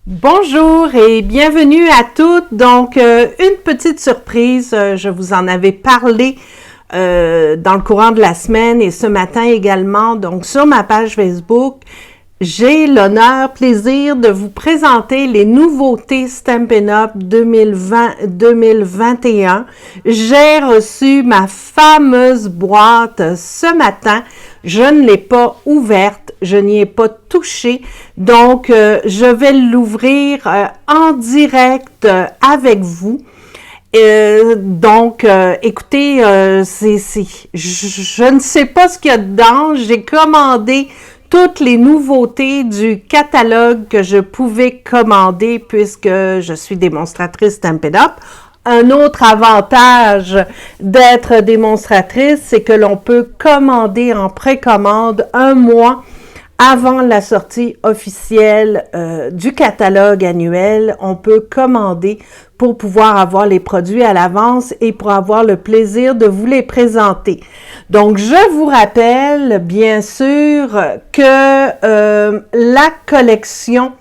Bonjour et bienvenue à toutes. Donc, une petite surprise, je vous en avais parlé dans le courant de la semaine et ce matin également. Donc, sur ma page Facebook, j'ai l'honneur, plaisir de vous présenter les nouveautés Stampin' Up! 2020-2021. J'ai reçu ma fameuse boîte ce matin. Je ne l'ai pas ouverte, je n'y ai pas touché, donc je vais l'ouvrir en direct avec vous. Écoutez, je ne sais pas ce qu'il y a dedans. J'ai commandé toutes les nouveautés du catalogue que je pouvais commander puisque je suis démonstratrice Stampin' Up! Un autre avantage d'être démonstratrice, c'est que l'on peut commander en précommande un mois avant la sortie officielle du catalogue annuel. On peut commander pour pouvoir avoir les produits à l'avance et pour avoir le plaisir de vous les présenter. Donc, je vous rappelle, bien sûr, que la collection,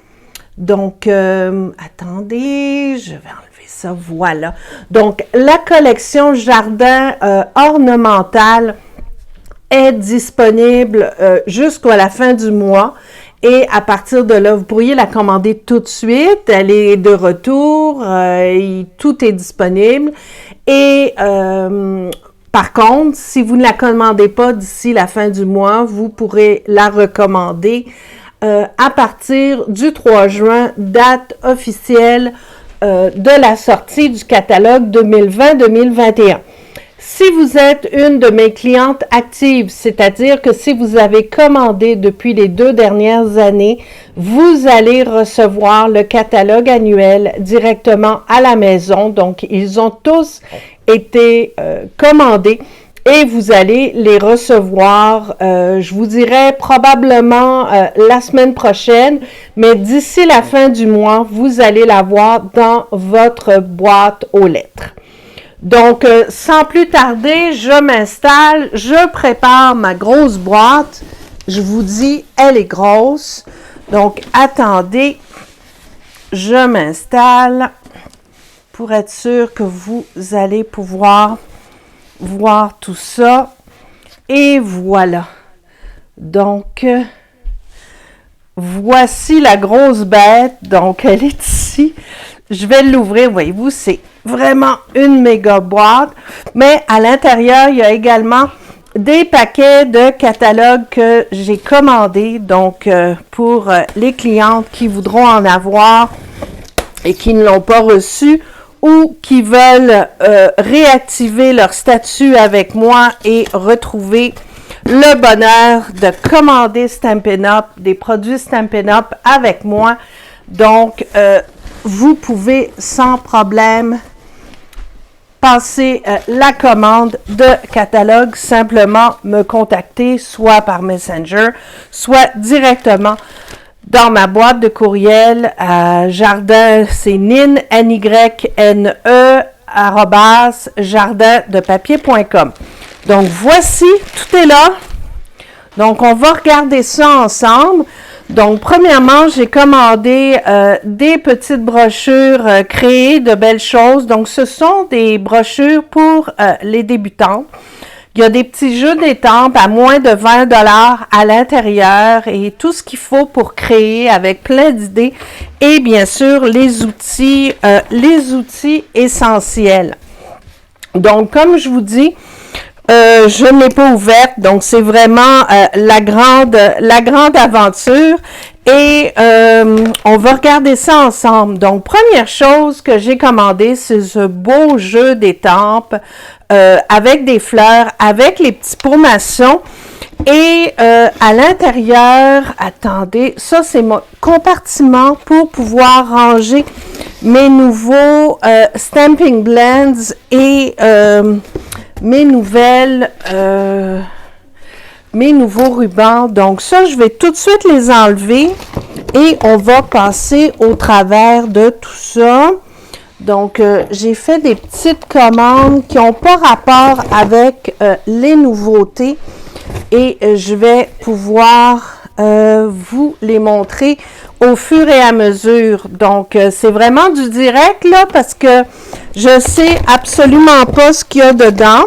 attendez, je vais enlever ça, voilà. Donc, la collection Jardin ornemental est disponible jusqu'à la fin du mois. Et à partir de là, vous pourriez la commander tout de suite. Elle est de retour. Tout est disponible. Et par contre, si vous ne la commandez pas d'ici la fin du mois, vous pourrez la recommander à partir du 3 juin, date officielle de la sortie du catalogue 2020-2021. Si vous êtes une de mes clientes actives, c'est-à-dire que si vous avez commandé depuis les 2 dernières années, vous allez recevoir le catalogue annuel directement à la maison. Donc, ils ont tous été commandés et vous allez les recevoir, je vous dirais probablement la semaine prochaine, mais d'ici la fin du mois, vous allez l'avoir dans votre boîte aux lettres. Donc, sans plus tarder, je m'installe, je prépare ma grosse boîte. Je vous dis, elle est grosse. Donc, attendez, je m'installe pour être sûr que vous allez pouvoir voir tout ça. Et voilà. Donc, voici la grosse bête. Donc, elle est ici. Je vais l'ouvrir, voyez-vous, c'est vraiment une méga boîte. Mais à l'intérieur, il y a également des paquets de catalogues que j'ai commandés. Donc, pour les clientes qui voudront en avoir et qui ne l'ont pas reçu ou qui veulent réactiver leur statut avec moi et retrouver le bonheur de commander Stampin' Up!, des produits Stampin' Up! Avec moi. Donc, vous pouvez sans problème passer la commande de catalogue, simplement me contacter soit par Messenger, soit directement dans ma boîte de courriel à Jardin, c'est NYNE, N-Y-N-E, @jardindepapier.com. Donc, voici, tout est là. Donc, on va regarder ça ensemble. Donc, premièrement, j'ai commandé des petites brochures créées de belles choses. Donc, ce sont des brochures pour les débutants. Il y a des petits jeux d'étampes à moins de 20 $ à l'intérieur et tout ce qu'il faut pour créer avec plein d'idées. Et bien sûr, les outils essentiels. Donc, comme je vous dis, je ne l'ai pas ouverte, donc c'est vraiment la grande aventure et on va regarder ça ensemble. Donc, première chose que j'ai commandé, c'est ce beau jeu d'étampes avec des fleurs, avec les petits pots maçons et à l'intérieur, attendez, ça c'est mon compartiment pour pouvoir ranger mes nouveaux Stampin' Blends et mes nouveaux rubans. Donc ça, je vais tout de suite les enlever et on va passer au travers de tout ça. Donc, j'ai fait des petites commandes qui n'ont pas rapport avec les nouveautés et je vais pouvoir vous les montrer au fur et à mesure. Donc, c'est vraiment du direct, là, parce que je sais absolument pas ce qu'il y a dedans.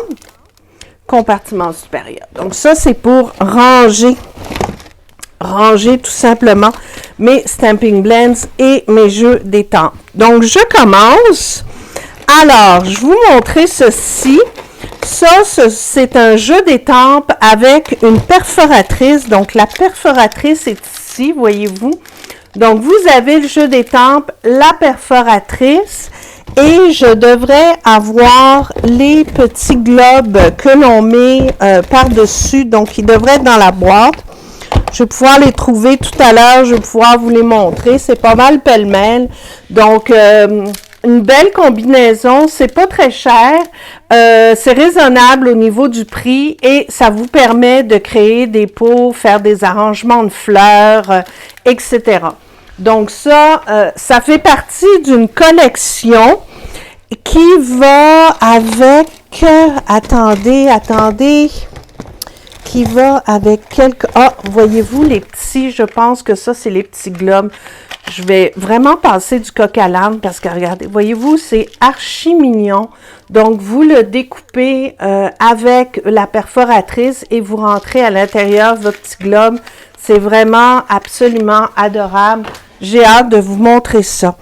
Compartiment supérieur. Donc, ça, c'est pour ranger tout simplement mes Stampin' Blends et mes jeux d'étampes. Donc, je commence. Alors, je vais vous montrer ceci. Ça, c'est un jeu d'étampes avec une perforatrice. Donc, la perforatrice est ici, voyez-vous. Donc, vous avez le jeu d'étampes, la perforatrice, et je devrais avoir les petits globes que l'on met par-dessus. Donc, ils devraient être dans la boîte. Je vais pouvoir les trouver tout à l'heure. Je vais pouvoir vous les montrer. C'est pas mal pêle-mêle. Donc, une belle combinaison. C'est pas très cher. C'est raisonnable au niveau du prix et ça vous permet de créer des pots, faire des arrangements de fleurs, etc. Donc, ça fait partie d'une collection qui va avec... Attendez... qui va avec quelques... Ah, voyez-vous, les petits, je pense que ça, c'est les petits globes. Je vais vraiment passer du coq à l'âne parce que, regardez, voyez-vous, c'est archi mignon. Donc, vous le découpez avec la perforatrice et vous rentrez à l'intérieur votre petit globe. C'est vraiment absolument adorable. J'ai hâte de vous montrer ça.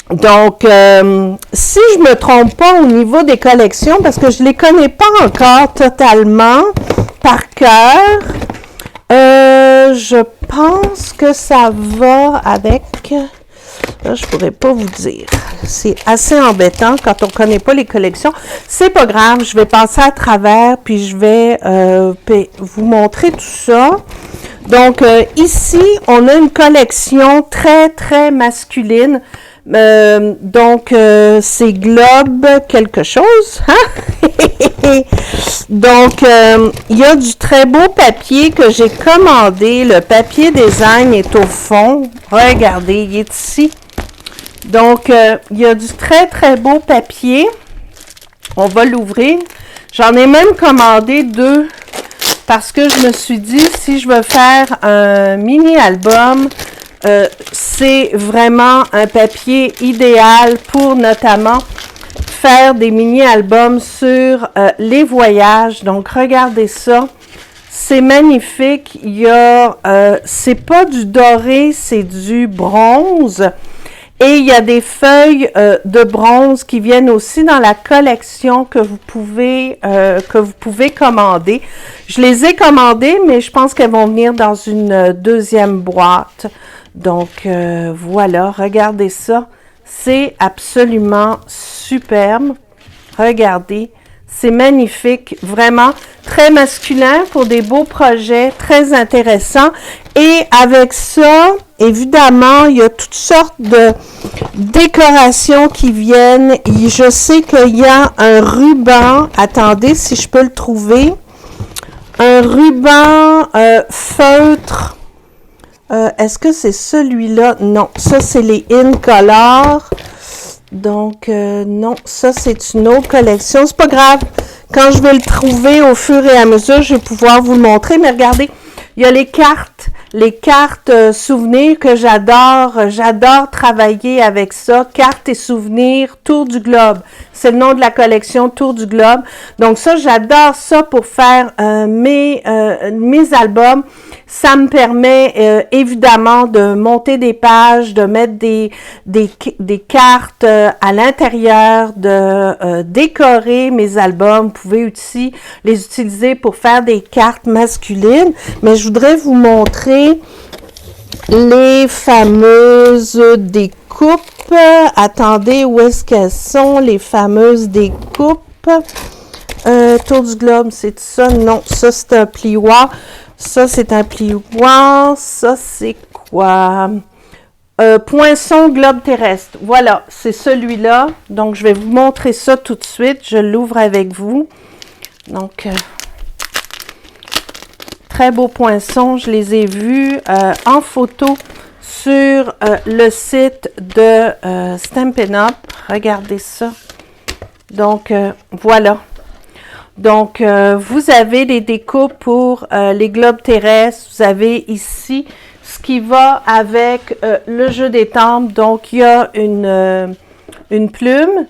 Donc, si je me trompe pas au niveau des collections, parce que je les connais pas encore totalement par cœur, je pense que ça va avec... Là, je pourrais pas vous dire. C'est assez embêtant quand on connaît pas les collections. C'est pas grave, je vais passer à travers, puis je vais vous montrer tout ça. Donc, ici, on a une collection très, très masculine. Donc, c'est globe quelque chose, hein? Donc, il y a du très beau papier que j'ai commandé. Le papier design est au fond. Regardez, il est ici. Donc, il y a du très, très beau papier. On va l'ouvrir. J'en ai même commandé 2 parce que je me suis dit, si je veux faire un mini-album, c'est vraiment un papier idéal pour notamment faire des mini-albums sur les voyages. Donc, regardez ça. C'est magnifique. Il y a, c'est pas du doré, c'est du bronze. Et il y a des feuilles de bronze qui viennent aussi dans la collection que vous pouvez commander. Je les ai commandées, mais je pense qu'elles vont venir dans une deuxième boîte. Donc, voilà, regardez ça. C'est absolument superbe. Regardez, c'est magnifique, vraiment très masculin pour des beaux projets, très intéressants. Et avec ça, évidemment, il y a toutes sortes de décorations qui viennent. Et je sais qu'il y a un ruban, attendez si je peux le trouver, un ruban feutre. Est-ce que c'est celui-là? Non, ça c'est les In Color. Donc, non, ça c'est une autre collection. C'est pas grave. Quand je vais le trouver au fur et à mesure, je vais pouvoir vous le montrer. Mais regardez, il y a les cartes souvenirs que j'adore. J'adore travailler avec ça. Cartes et souvenirs, Tour du Globe. C'est le nom de la collection, Tour du Globe. Donc ça, j'adore ça pour faire mes albums. Ça me permet évidemment de monter des pages, de mettre des cartes à l'intérieur, de décorer mes albums. Vous pouvez aussi les utiliser pour faire des cartes masculines. Mais je voudrais vous montrer les fameuses découpes. Attendez, où est-ce qu'elles sont, les fameuses découpes? Tour du Globe, c'est ça? Non, ça c'est un plioir. Ça, c'est un plioir. Ça, c'est quoi? Poinçon globe terrestre. Voilà, c'est celui-là. Donc, je vais vous montrer ça tout de suite. Je l'ouvre avec vous. Donc, très beau poinçon. Je les ai vus en photo sur le site de Stampin' Up. Regardez ça. Donc, voilà. Donc, vous avez des découpes pour les globes terrestres. Vous avez ici ce qui va avec le jeu des temples. Donc, il y a une plume.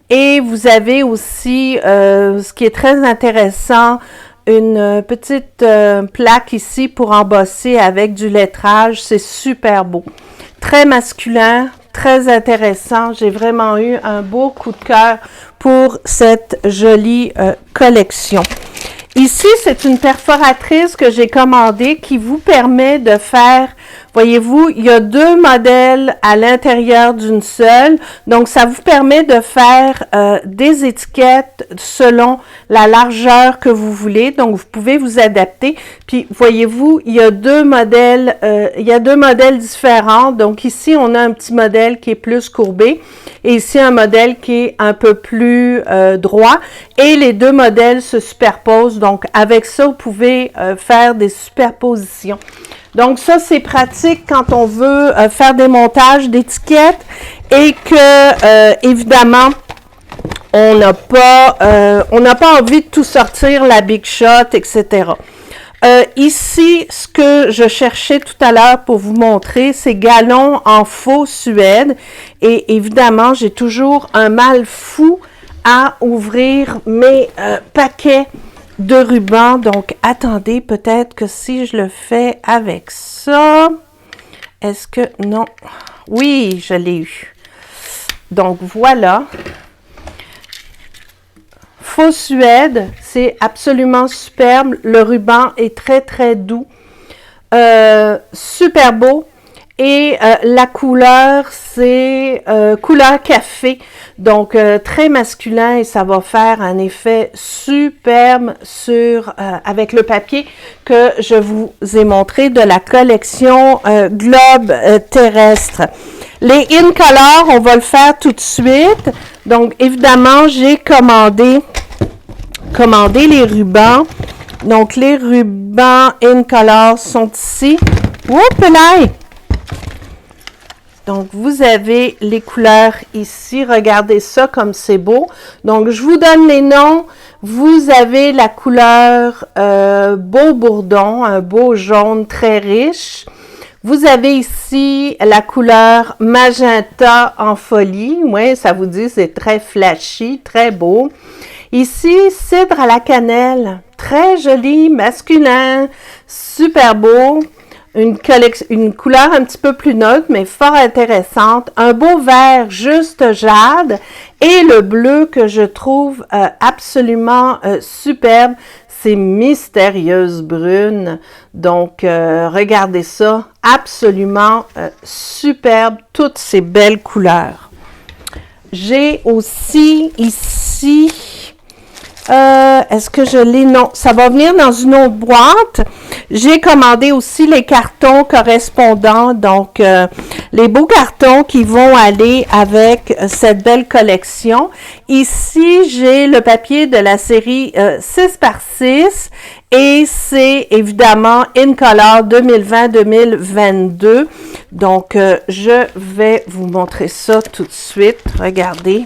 Et vous avez aussi, ce qui est très intéressant, une petite plaque ici pour embosser avec du lettrage. C'est super beau. Très masculin, très intéressant. J'ai vraiment eu un beau coup de cœur pour cette jolie collection. Ici, c'est une perforatrice que j'ai commandée qui vous permet de faire, voyez-vous, il y a 2 modèles à l'intérieur d'une seule. Donc, ça vous permet de faire des étiquettes selon la largeur que vous voulez. Donc, vous pouvez vous adapter. Puis, voyez-vous, il y a 2 modèles, différents. Donc, ici, on a un petit modèle qui est plus courbé et ici, un modèle qui est un peu plus droit. Et les 2 modèles se superposent. Donc, avec ça, vous pouvez faire des superpositions. Donc, ça, c'est pratique quand on veut faire des montages d'étiquettes et que, évidemment, on n'a pas envie de tout sortir, la Big Shot, etc. Ici, ce que je cherchais tout à l'heure pour vous montrer, c'est galon en faux suède. Et évidemment, j'ai toujours un mal fou à ouvrir mes paquets de ruban. Donc, attendez, peut-être que si je le fais avec ça, est-ce que, non, oui, je l'ai eu. Donc, voilà. Faux suède, c'est absolument superbe. Le ruban est très, très doux. Super beau. Et la couleur, c'est couleur café, donc très masculin et ça va faire un effet superbe sur avec le papier que je vous ai montré de la collection Globe terrestre. Les In Color, on va le faire tout de suite. Donc évidemment, j'ai commandé les rubans. Donc les rubans In Color sont ici. Oups là! Donc, vous avez les couleurs ici. Regardez ça comme c'est beau. Donc, je vous donne les noms. Vous avez la couleur Beau Bourdon, un beau jaune très riche. Vous avez ici la couleur Magenta en folie. Oui, ça vous dit, c'est très flashy, très beau. Ici, Cidre à la cannelle. Très joli, masculin, super beau. Une couleur un petit peu plus neutre, mais fort intéressante. Un beau vert juste jade. Et le bleu que je trouve absolument superbe, c'est Mystérieuse Brune. Donc, regardez ça. Absolument superbe. Toutes ces belles couleurs. J'ai aussi ici... est-ce que je l'ai? Non, ça va venir dans une autre boîte. J'ai commandé aussi les cartons correspondants, donc les beaux cartons qui vont aller avec cette belle collection. Ici, j'ai le papier de la série 6x6 et c'est évidemment In Color 2020-2022. Donc, je vais vous montrer ça tout de suite. Regardez.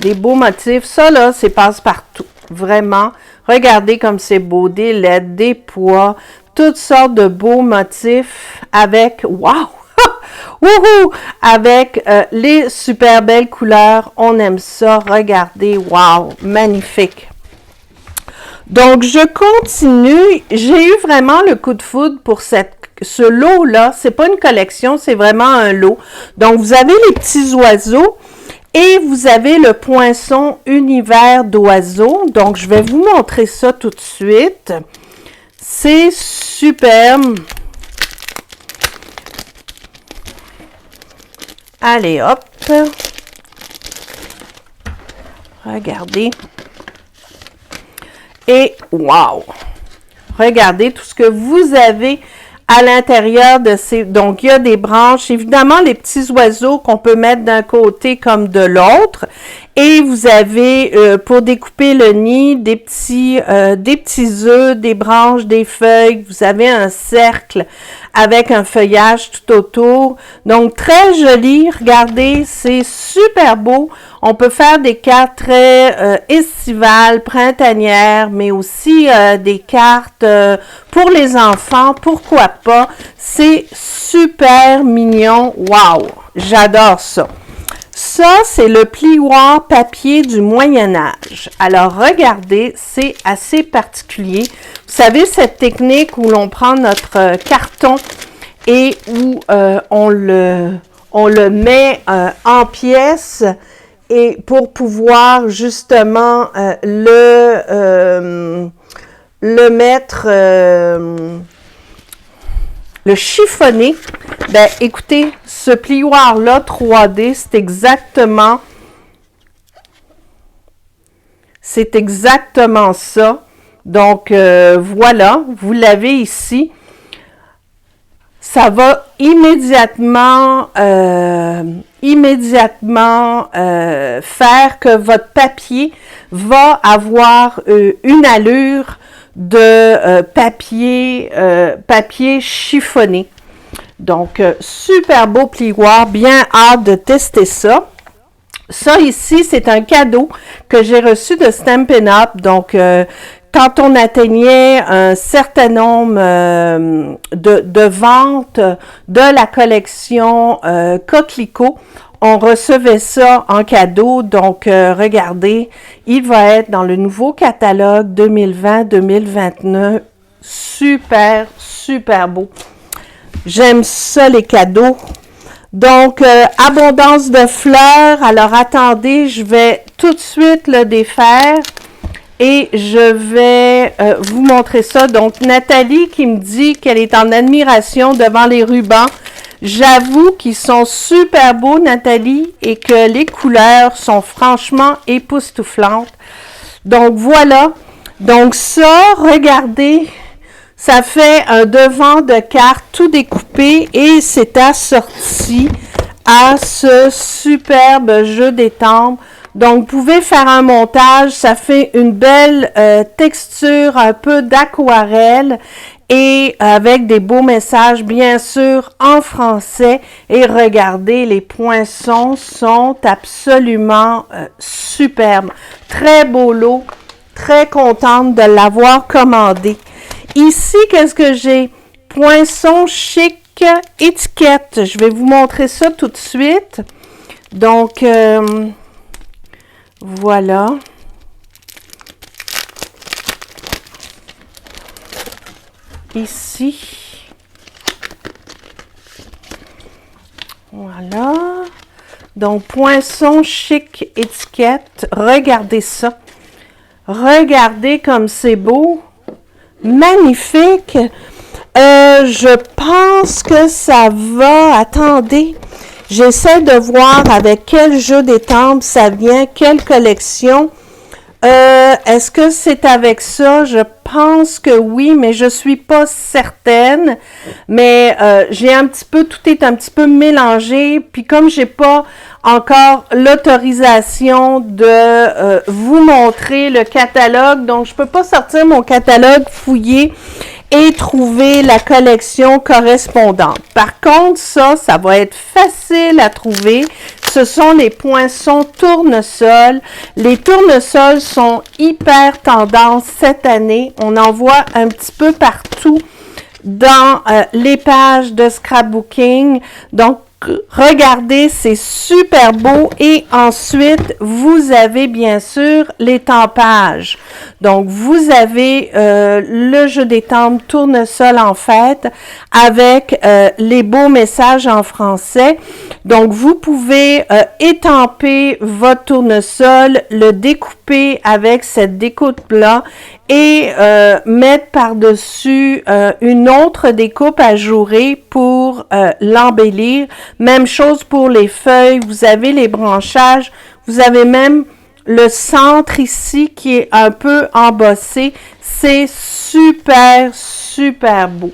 Des beaux motifs. Ça, là, c'est passe-partout. Vraiment. Regardez comme c'est beau. Des lettres, des pois, toutes sortes de beaux motifs avec... Wow! Wouhou! Avec les super belles couleurs. On aime ça. Regardez. Wow! Magnifique. Donc, je continue. J'ai eu vraiment le coup de foudre pour ce lot-là. C'est pas une collection, c'est vraiment un lot. Donc, vous avez les petits oiseaux. Et vous avez le poinçon univers d'oiseaux. Donc, je vais vous montrer ça tout de suite. C'est superbe. Allez, hop. Regardez. Et, wow! Regardez tout ce que vous avez à l'intérieur de ces... Donc, il y a des branches. Évidemment, les petits oiseaux qu'on peut mettre d'un côté comme de l'autre. Et vous avez, pour découper le nid, des petits œufs, des branches, des feuilles. Vous avez un cercle avec un feuillage tout autour. Donc, très joli. Regardez, c'est super beau. On peut faire des cartes très estivales, printanières, mais aussi des cartes pour les enfants. Pourquoi pas? C'est super mignon. Wow! J'adore ça. Ça, c'est le plioir papier du Moyen-Âge. Alors, regardez, c'est assez particulier. Vous savez, cette technique où l'on prend notre carton et où on le met en pièces et pour pouvoir justement le mettre, le chiffonner. Ben, écoutez, ce plioir-là 3D, c'est exactement ça. Donc, voilà, vous l'avez ici. Ça va immédiatement faire que votre papier va avoir une allure de papier chiffonné. Donc, super beau plioir, bien hâte de tester ça. Ça ici, c'est un cadeau que j'ai reçu de Stampin' Up. Donc, quand on atteignait un certain nombre de ventes de la collection Coquelicot, on recevait ça en cadeau. Donc, regardez, il va être dans le nouveau catalogue 2020-2021. Super, super beau. J'aime ça, les cadeaux. Donc, abondance de fleurs. Alors, attendez, je vais tout de suite le défaire et je vais vous montrer ça. Donc, Nathalie qui me dit qu'elle est en admiration devant les rubans. J'avoue qu'ils sont super beaux, Nathalie, et que les couleurs sont franchement époustouflantes. Donc, voilà. Donc, ça, regardez, ça fait un devant de carte tout découpé et c'est assorti à ce superbe jeu d'étampe. Donc, vous pouvez faire un montage, ça fait une belle texture, un peu d'aquarelle et avec des beaux messages, bien sûr, en français. Et regardez, les poinçons sont absolument superbes. Très beau lot, très contente de l'avoir commandé. Ici, qu'est-ce que j'ai? Poinçon chic étiquette. Je vais vous montrer ça tout de suite. Donc, voilà. Ici. Voilà. Donc, poinçon chic étiquette. Regardez ça. Regardez comme c'est beau. Magnifique. Je pense que ça va. Attendez. J'essaie de voir avec quel jeu d'étampe ça vient, quelle collection. Est-ce que c'est avec ça? Je pense que oui, mais je suis pas certaine. Mais j'ai un petit peu, tout est un petit peu mélangé. Puis comme j'ai pas encore l'autorisation de vous montrer le catalogue, donc je peux pas sortir mon catalogue, fouiller et trouver la collection correspondante. Par contre, ça va être facile à trouver. Ce sont les poinçons tournesol. Les tournesols sont hyper tendance cette année. On en voit un petit peu partout dans les pages de scrapbooking. Donc, regardez, c'est super beau. Et ensuite, vous avez bien sûr l'étampage. Donc, vous avez le jeu d'étampe tournesol en fait avec les beaux messages en français. Donc, vous pouvez étamper votre tournesol, le découper avec cette découpe là et mettre par-dessus une autre découpe ajourée pour l'embellir. Même chose pour les feuilles, vous avez les branchages, vous avez même le centre ici qui est un peu embossé. C'est super, super beau.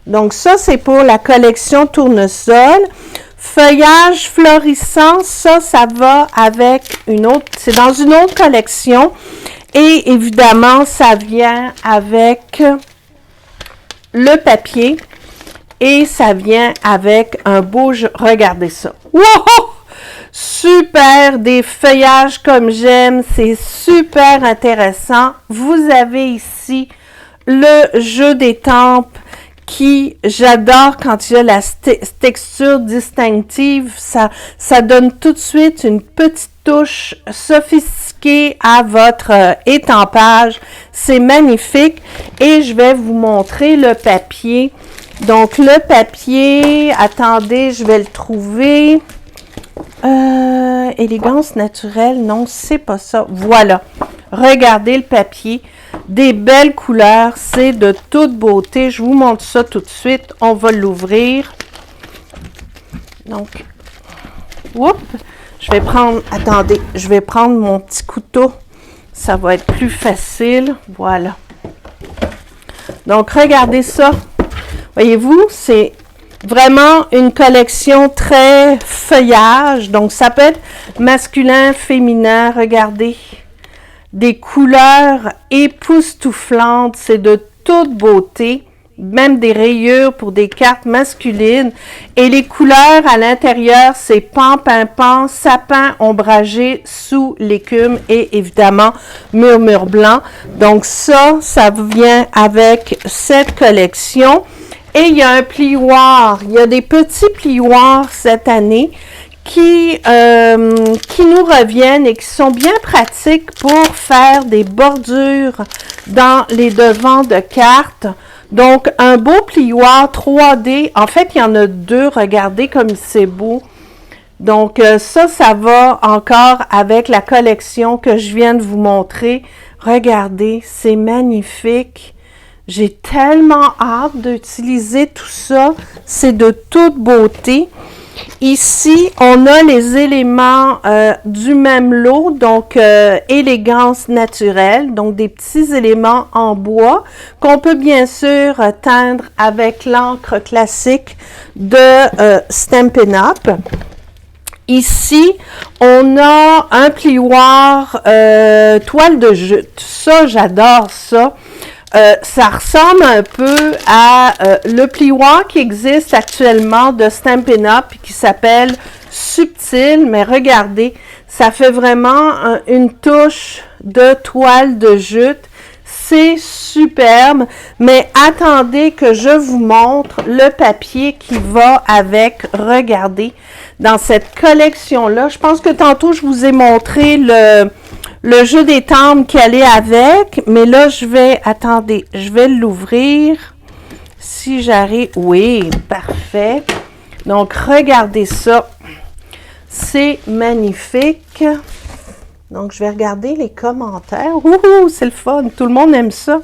Donc ça, c'est pour la collection tournesol. Feuillage florissant, ça va avec une autre, c'est dans une autre collection. Et évidemment, ça vient avec le papier et ça vient avec un beau jeu. Regardez ça. Wow! Super, des feuillages comme j'aime, c'est super intéressant. Vous avez ici le jeu des tempes qui, j'adore quand il y a la texture distinctive, ça donne tout de suite une petite touche sophistiquée à votre étampage. C'est magnifique et je vais vous montrer le papier. Donc le papier, attendez, je vais le trouver. Élégance naturelle, non, c'est pas ça. Voilà, regardez le papier. Des belles couleurs, c'est de toute beauté. Je vous montre ça tout de suite. On va l'ouvrir. Donc, oups, je vais prendre, attendez, je vais prendre mon petit couteau. Ça va être plus facile. Voilà. Donc, regardez ça. Voyez-vous, c'est vraiment une collection très feuillage. Donc, ça peut être masculin, féminin. Regardez. Des couleurs époustouflantes. C'est de toute beauté. Même des rayures pour des cartes masculines. Et les couleurs à l'intérieur, c'est pan-pimpant, sapin ombragé sous l'écume et évidemment murmure blanc. Donc ça vient avec cette collection. Et il y a un plioir. Il y a des petits plioirs cette année qui nous reviennent et qui sont bien pratiques pour faire des bordures dans les devants de cartes. Donc, un beau plioir 3D. En fait, il y en a deux. Regardez comme c'est beau. Donc, ça va encore avec la collection que je viens de vous montrer. Regardez, c'est magnifique. J'ai tellement hâte d'utiliser tout ça. C'est de toute beauté. Ici, on a les éléments du même lot, donc élégance naturelle, donc des petits éléments en bois qu'on peut bien sûr teindre avec l'encre classique de Stampin' Up. Ici, on a un plioir toile de jute. Ça, j'adore ça. Ça ressemble un peu à le plioir qui existe actuellement de Stampin' Up qui s'appelle Subtil, mais regardez, ça fait vraiment une touche de toile de jute. C'est superbe, mais attendez que je vous montre le papier qui va avec. Regardez, dans cette collection-là, je pense que tantôt je vous ai montré le jeu des tempes qui allait avec, mais là, attendez, je vais l'ouvrir. Si j'arrive, oui, parfait. Donc, regardez ça. C'est magnifique. Donc, je vais regarder les commentaires. Ouh, c'est le fun. Tout le monde aime ça.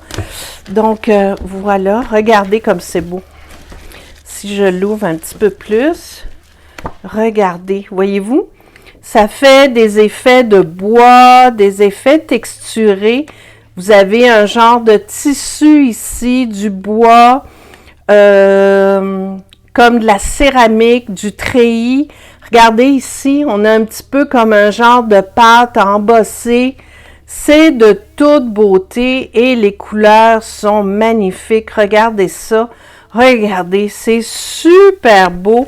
Donc, voilà. Regardez comme c'est beau. Si je l'ouvre un petit peu plus, regardez. Voyez-vous? Ça fait des effets de bois, des effets texturés. Vous avez un genre de tissu ici, du bois, comme de la céramique, du treillis. Regardez ici, on a un petit peu comme un genre de pâte embossée. C'est de toute beauté et les couleurs sont magnifiques. Regardez ça. Regardez, c'est super beau.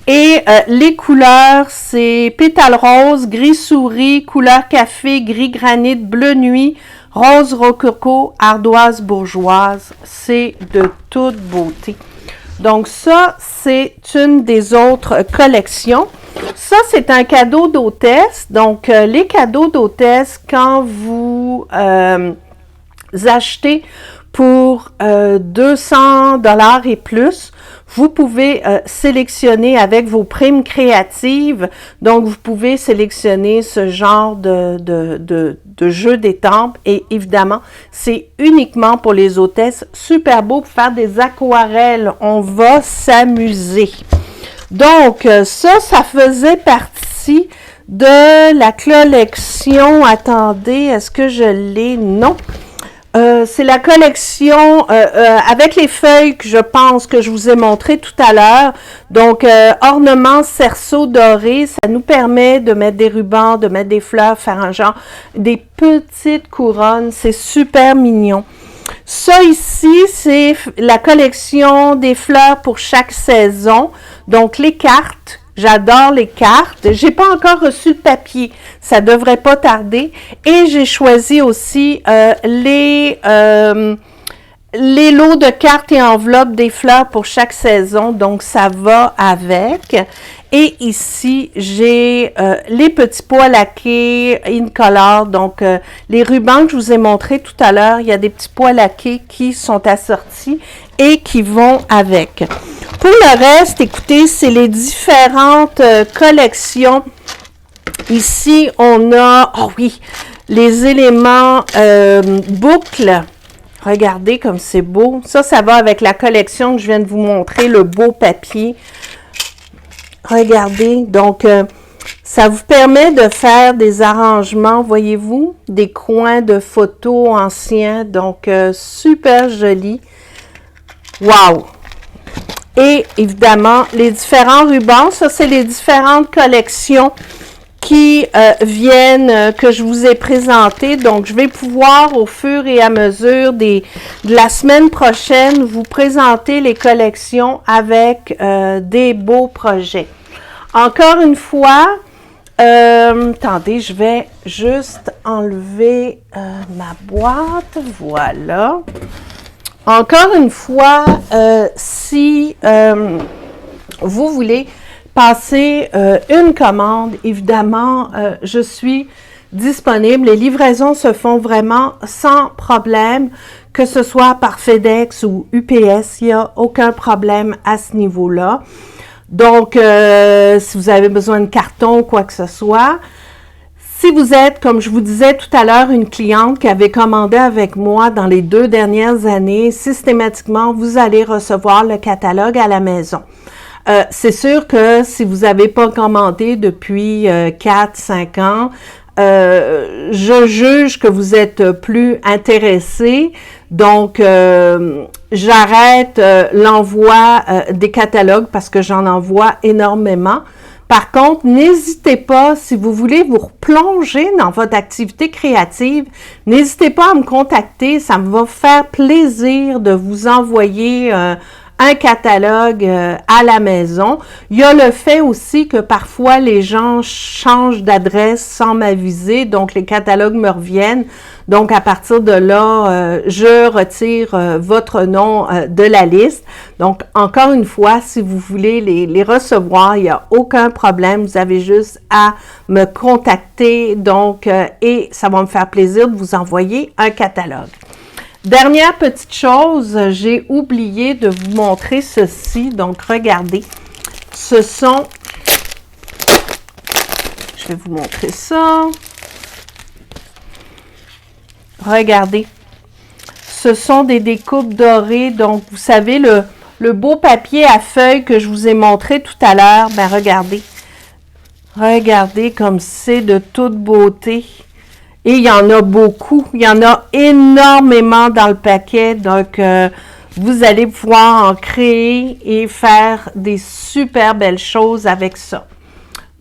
Et les couleurs, c'est pétale rose, gris souris, couleur café, gris granit, bleu nuit, rose rococo, ardoise bourgeoise. C'est de toute beauté. Donc ça, c'est une des autres collections. Ça, c'est un cadeau d'hôtesse. Donc, les cadeaux d'hôtesse, quand vous achetez pour 200 $ et plus, vous pouvez sélectionner avec vos primes créatives. Donc, vous pouvez sélectionner ce genre de jeu d'étampes. Et évidemment, c'est uniquement pour les hôtesses. Super beau pour faire des aquarelles. On va s'amuser. Donc, ça faisait partie de la collection. Attendez, est-ce que je l'ai? Non. C'est la collection avec les feuilles que je pense que je vous ai montré tout à l'heure. Donc, ornements cerceau doré, ça nous permet de mettre des rubans, de mettre des fleurs, faire un genre, des petites couronnes. C'est super mignon. Ça ici, c'est la collection des fleurs pour chaque saison. Donc, les cartes J'adore les cartes. J'ai pas encore reçu le papier. Ça devrait pas tarder. Et j'ai choisi aussi les lots de cartes et enveloppes des fleurs pour chaque saison, donc ça va avec. Et ici, j'ai les petits pots à laquer Incolor, donc les rubans que je vous ai montrés tout à l'heure, il y a des petits pots à laquer qui sont assortis et qui vont avec. Pour le reste, écoutez, c'est les différentes collections. Ici, on a, oh oui, les éléments boucles. Regardez comme c'est beau. Ça va avec la collection que je viens de vous montrer, le beau papier. Regardez, donc ça vous permet de faire des arrangements, voyez-vous, des coins de photos anciens, donc super joli. Wow! Et évidemment, les différents rubans, ça c'est les différentes collections qui viennent, que je vous ai présentées. Donc, je vais pouvoir, au fur et à mesure de la semaine prochaine, vous présenter les collections avec des beaux projets. Encore une fois, attendez, je vais juste enlever ma boîte. Voilà. Encore une fois, si vous voulez passer une commande, évidemment, je suis disponible. Les livraisons se font vraiment sans problème, que ce soit par FedEx ou UPS, il n'y a aucun problème à ce niveau-là. Donc, si vous avez besoin de carton ou quoi que ce soit, si vous êtes, comme je vous disais tout à l'heure, une cliente qui avait commandé avec moi dans les 2 dernières années, systématiquement, vous allez recevoir le catalogue à la maison. C'est sûr que si vous n'avez pas commandé depuis 4-5 ans, je juge que vous êtes plus intéressé. Donc, j'arrête l'envoi des catalogues parce que j'en envoie énormément. Par contre, n'hésitez pas, si vous voulez vous replonger dans votre activité créative, n'hésitez pas à me contacter. Ça me va faire plaisir de vous envoyer un catalogue à la maison. Il y a le fait aussi que parfois les gens changent d'adresse sans m'aviser, donc les catalogues me reviennent. Donc à partir de là, je retire votre nom de la liste. Donc encore une fois, si vous voulez les recevoir, il n'y a aucun problème. Vous avez juste à me contacter. Donc, et ça va me faire plaisir de vous envoyer un catalogue. Dernière petite chose, j'ai oublié de vous montrer ceci. Donc, regardez. Ce sont... Je vais vous montrer ça. Regardez. Ce sont des découpes dorées. Donc, vous savez, le beau papier à feuilles que je vous ai montré tout à l'heure. Ben, regardez. Regardez comme c'est de toute beauté. Et il y en a beaucoup. Il y en a énormément dans le paquet. Donc, vous allez pouvoir en créer et faire des super belles choses avec ça.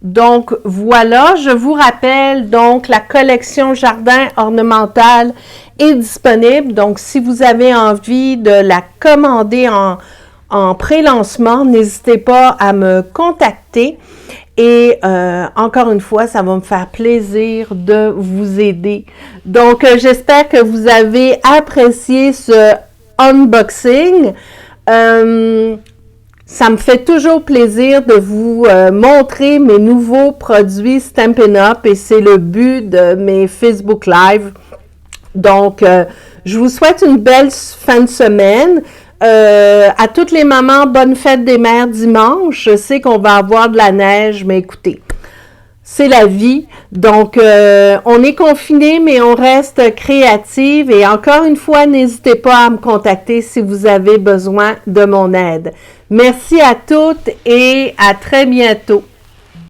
Donc, voilà. Je vous rappelle, donc, la collection Jardin ornemental est disponible. Donc, si vous avez envie de la commander en pré-lancement, n'hésitez pas à me contacter. Et encore une fois, ça va me faire plaisir de vous aider. Donc, j'espère que vous avez apprécié ce unboxing. Ça me fait toujours plaisir de vous montrer mes nouveaux produits Stampin' Up! Et c'est le but de mes Facebook Live. Donc, je vous souhaite une belle fin de semaine. À toutes les mamans, bonne fête des mères dimanche. Je sais qu'on va avoir de la neige, mais écoutez, c'est la vie. Donc, on est confinés, mais on reste créative. Et encore une fois, n'hésitez pas à me contacter si vous avez besoin de mon aide. Merci à toutes et à très bientôt.